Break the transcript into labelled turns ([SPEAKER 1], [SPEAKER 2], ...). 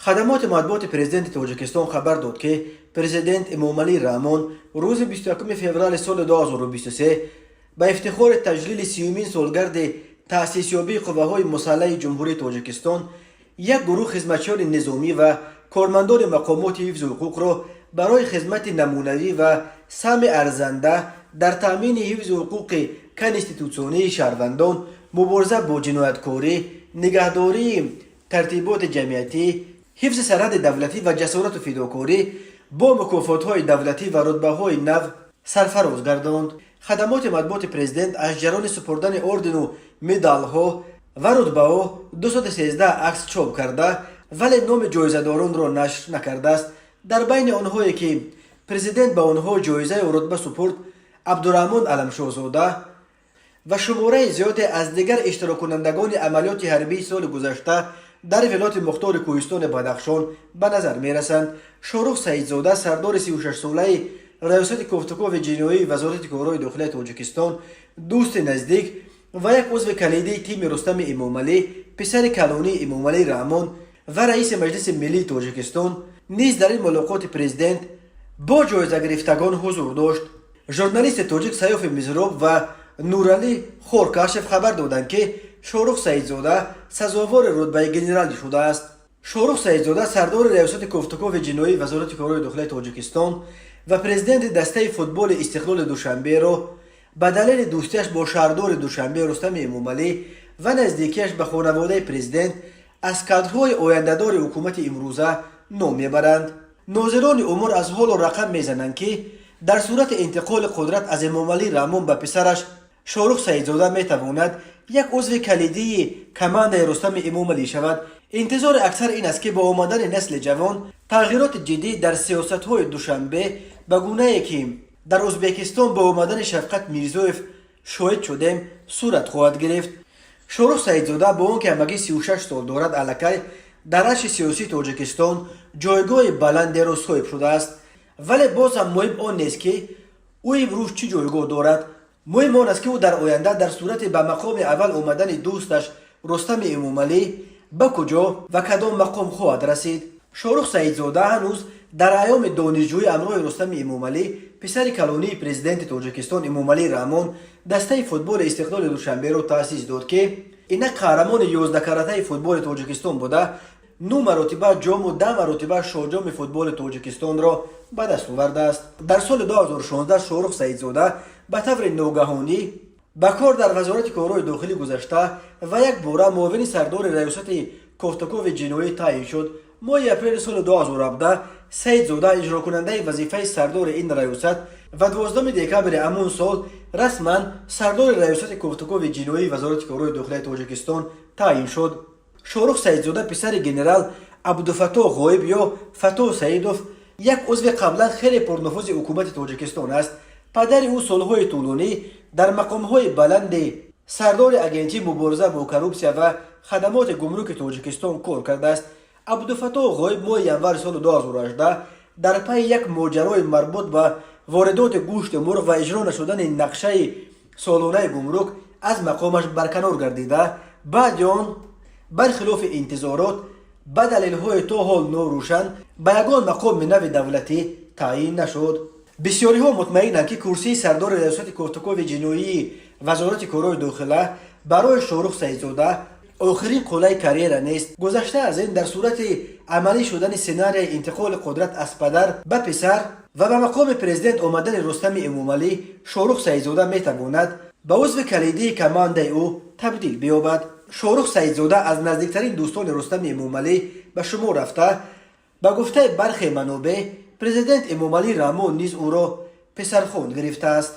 [SPEAKER 1] خدمات مطبوعات پرزیدنت تاجیکستان خبر داد که پرزیدنت امامعلی رحمان روز 21 فوریه سال 2023 به افتخار تجلیل 30مین سالگرد تأسیس یابی قوه‌های مسلح جمهوری تاجیکستان یک گروه خدمتیان نظامی و کارمندان مقامات حفظ حقوق را برای خدمت نمونوی و سهم ارزنده در تامین حفظ حقوق کنستیتوسیونی شهروندان، مبارزه با جنایتکاری، نگهداری ترتیبات جمعیتی، حفظ سرحد دولتی و جسارت و فداکاری با مکافات‌های دولتی و رتبه‌های نو سرفراز گرداند. خدمات مطبوعات پرزیدنت از جریان سپردن اردن و مدال‌ها و رتبه‌ها 213 عکس چاپ کرده ولی نام جایزه‌داران را نشر نکرده است. در بین آنهایی که پرزیدنت به آنها جایزه و رتبه سپرد، عبدالرحمن علمشاهزاده و شماره زیادی از دیگر اشتراک کنندگان عملیات حربی سال گذشته در ولایت مختار کوهستان بدخشان به نظر می رسند. شاروخ سعیدزاده سردار 36 ساله ریاست کوفتکوف جنایی وزارت کارهای داخلی تاجیکستان، دوست نزدیک و یک عضو کلیدی تیم رستم امامعلی پسر کلانی امامعلی رحمان و رئیس مجلس ملی تاجیکستان نیز در این ملاقات پرزیدنت با جایزه گرفتگان حضور داشت. ژورنالیست تاجیک سیاف میزراب و نورعلی خورکاشف خبر دادند که شاروخ سعیدزاده سزاوار رتبه گنرالی شده است. شاروخ سعیدزاده سردار ریاست کوفتکوف جنایی وزارت کارهای داخلی تاجیکستان و پرزیدنت دسته فوتبال استقلال دوشنبه را به دلیل دوستیش با شهردار دوشنبه رستم امامعلی و نزدیکیش به خانواده پرزیدنت از کادرهای آینده‌دار حکومت امروزه نام میبرند. ناظران امور از حال و رقم میزنند که در صورت انتقال قدرت از امامعلی رحمان به پسرش شاروخ سعیدزاده میتواند یک عضو کلیدی کماند رستم امامعلی شود. انتظار اکثر این است که با آمدن نسل جوان تغییرات جدی در سیاست‌های دوشنبه به گونه‌ای که در ازبکستان با آمدن شفقت میرزویف شاهد شدیم صورت خواهد گرفت. شاروخ سعیدزاده با آنکه همگی 36 سال دارد الکی در عرصه سیاسی تاجیکستان جایگاه بلندی را صاحب شده است، ولی باز هم مهم آن نیست که او امروز چه جایگاه دارد. مهم آن است که او در آینده در صورت به مقام اول آمدن دوستش رستم امامعلی به کجا و کدام مقام خواهد رسید. شاروخ سعیدزاده هنوز در ایام دانشجویی همراه رستم امامعلی پسر کلانی پرزیدنت تاجیکستان امامعلی رحمان دسته فوتبال استقلال دوشنبه را تأسیس داد که اینک قهرمان 11 کرته فوتبال تاجیکستان بوده، 9 مرتبه جام و 10 مرتبه شاهجام فوتبال تاجیکستان را به دست آورده است. در سال 2016 شاروخ سعیدزاده به طور ناگهانی به کار در وزارت کارهای داخلی گذشته و یک باره معاون سردار ریاست کوفتکوف جنایی تعیین شد. ماه اپریل سال 2017 سعیدزاده اجرا کننده وظیفه سردار این ریاست و 12 دکمبر همان سال رسما سردار ریاست کوفتکوف جنایی وزارت کارهای داخلی تاجیکستان تعیین شد. شاروخ سعیدزاده پسر گنرال عبدالفتاح غایب یا فتاح سعیدوف یک عضو قبلا خیلی پرنفوذ حکومت تاجیکستان است. پدر او سالهای طولانی در مقامهای بلند سردار اگنتی مبارزه با کروپسیا و خدمات گمرک تاجیکستان کار کرده است. عبدالفتاح غایب ماه ینور سال 2018 در پی یک ماجرای مربوط به واردات گوشت مرغ و اجرا نشدن نقشه سالانه گمرک از مقامش برکنار گردیده. بعد آن برخلاف انتظارات به دلایل تا حال ناروشن به یگان مقام نو دولتی تعیین نشد. بسیاری ها مطمئنند که کرسی سردار ریاست کوفتکوف جنایی وزارت کارهای داخلی برای شاروخ سعیدزاده آخرین قله کریر نیست. گذشته از این در صورت عملی شدن سناریوی انتقال قدرت از پدر به پسر و به مقام پرزیدنت آمدن رستم امامعلی، شاروخ سعیدزاده میتواند به عضو کلیدی کماند او تبدیل بیابد. شاروخ سعیدزاده از نزدیکترین دوستان رستم امامعلی به شمار رفته. به گفته برخی منابع پرزیدنت امامعلی رحمان نیز او را پسرخوان گرفته است.